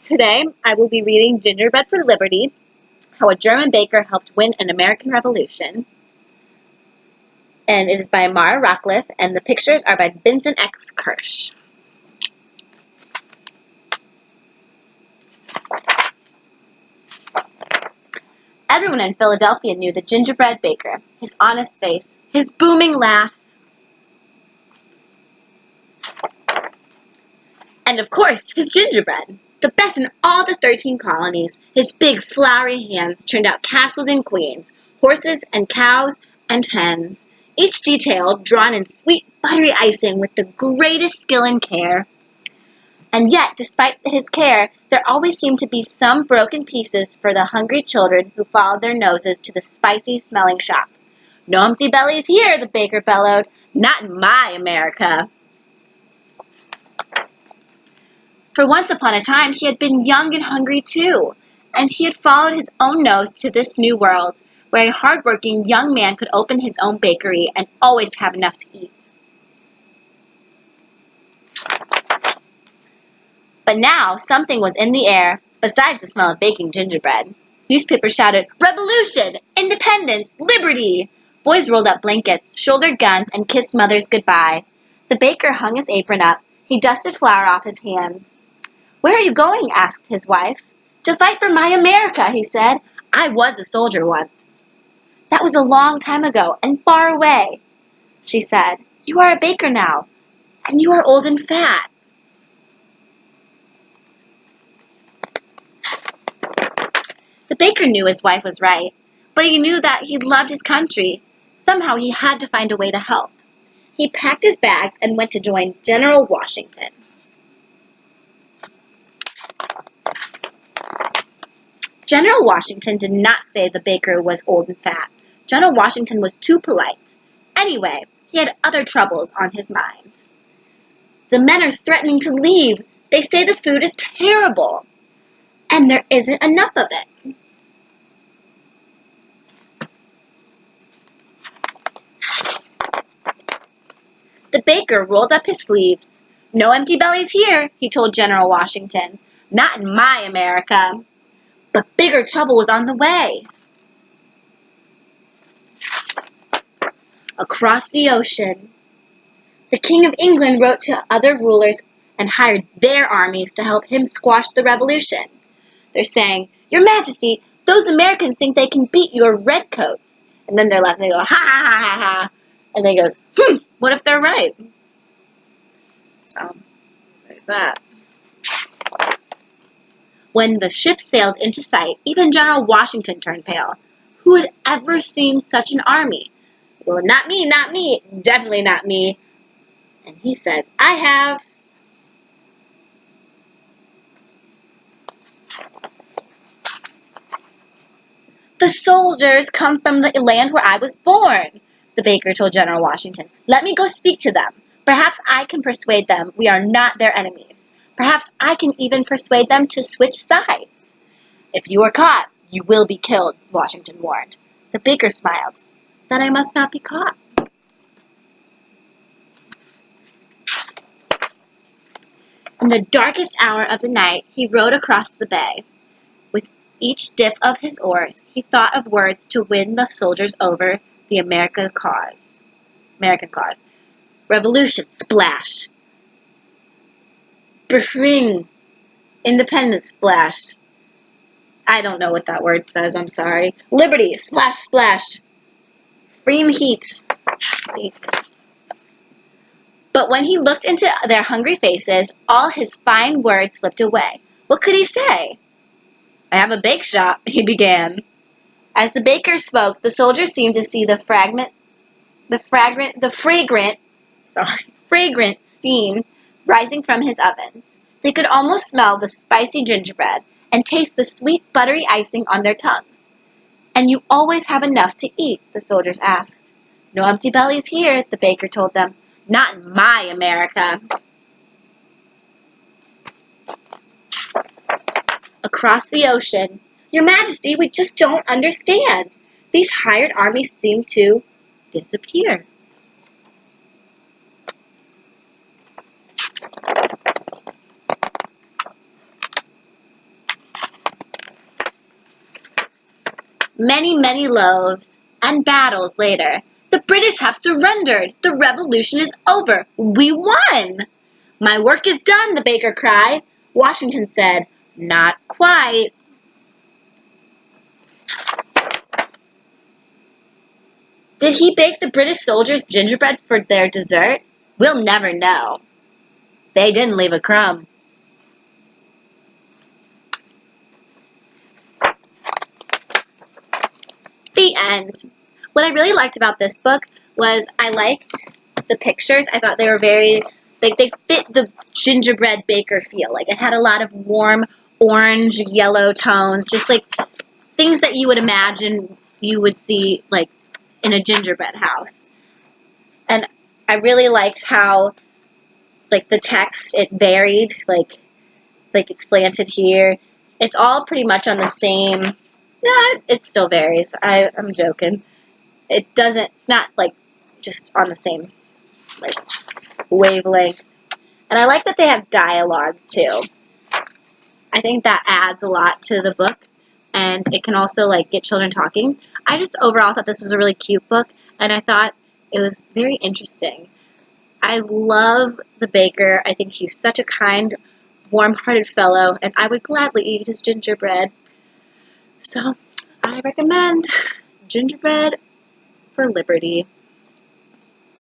Today, I will be reading Gingerbread for Liberty, How a German Baker Helped Win an American Revolution. And it is by Mara Rockcliffe, and the pictures are by Vincent X. Kirsch. Everyone in Philadelphia knew the gingerbread baker, his honest face, his booming laugh, and of course, his gingerbread. The best in all the 13 colonies, his big flowery hands turned out castles and queens, horses and cows and hens, each detail drawn in sweet buttery icing with the greatest skill and care. And yet, despite his care, there always seemed to be some broken pieces for the hungry children who followed their noses to the spicy-smelling shop. "No empty bellies here," the baker bellowed. "Not in my America." For once upon a time, he had been young and hungry too, and he had followed his own nose to this new world, where a hard-working young man could open his own bakery and always have enough to eat. But now, something was in the air, besides the smell of baking gingerbread. Newspapers shouted, "Revolution! Independence! Liberty!" Boys rolled up blankets, shouldered guns, and kissed mothers goodbye. The baker hung his apron up. He dusted flour off his hands. "Where are you going?" asked his wife. "To fight for my America," he said. "I was a soldier once." "That was a long time ago and far away," she said. "You are a baker now, and you are old and fat." The baker knew his wife was right, but he knew that he loved his country. Somehow he had to find a way to help. He packed his bags and went to join General Washington. General Washington did not say the baker was old and fat. General Washington was too polite. Anyway, he had other troubles on his mind. "The men are threatening to leave. They say the food is terrible, and there isn't enough of it." The baker rolled up his sleeves. "No empty bellies here," he told General Washington. "Not in my America." But bigger trouble was on the way. Across the ocean, the King of England wrote to other rulers and hired their armies to help him squash the revolution. They're saying, "Your Majesty, those Americans think they can beat your redcoats." And then they're laughing. They go, "Ha ha ha ha ha." And then he goes, "What if they're right?" So, there's that. When the ship sailed into sight, even General Washington turned pale. Who had ever seen such an army? "Well, not me, definitely not me." And he says, "I have." "The soldiers come from the land where I was born," the baker told General Washington. "Let me go speak to them. Perhaps I can persuade them we are not their enemies. Perhaps I can even persuade them to switch sides." "If you are caught, you will be killed," Washington warned. The baker smiled. "Then I must not be caught." In the darkest hour of the night, he rowed across the bay. With each dip of his oars, he thought of words to win the soldiers over the American cause. Revolution, splash. Befriend, independence, splash. I don't know what that word says, I'm sorry. Liberty, splash, splash. Free heat. But when he looked into their hungry faces, all his fine words slipped away. What could he say? "I have a bake shop," he began. As the baker spoke, the soldiers seemed to see the fragrant steam rising from his ovens. They could almost smell the spicy gingerbread and taste the sweet buttery icing on their tongues. "And you always have enough to eat?" the soldiers asked. "No empty bellies here," the baker told them. "Not in my America." Across the ocean, "Your Majesty, we just don't understand. These hired armies seem to disappear." Many, many loaves and battles later, the British have surrendered. The revolution is over. We won! My work is done, the baker cried. Washington said, not quite. Did he bake the British soldiers gingerbread for their dessert? We'll never know. They didn't leave a crumb. The end. What I really liked about this book was I liked the pictures. I thought they were very, like, they fit the gingerbread baker feel. Like, it had a lot of warm orange, yellow tones, just like things that you would imagine you would see, like, in a gingerbread house. And I really liked how, like, the text, it varied, like it's slanted here. It's all pretty much on the same, it still varies. I'm joking. It's not, like, just on the same, like, wavelength. And I like that they have dialogue, too. I think that adds a lot to the book, and it can also, like, get children talking. I just overall thought this was a really cute book, and I thought it was very interesting. I love the baker. I think he's such a kind, warm-hearted fellow, and I would gladly eat his gingerbread. So, I recommend Gingerbread for Liberty.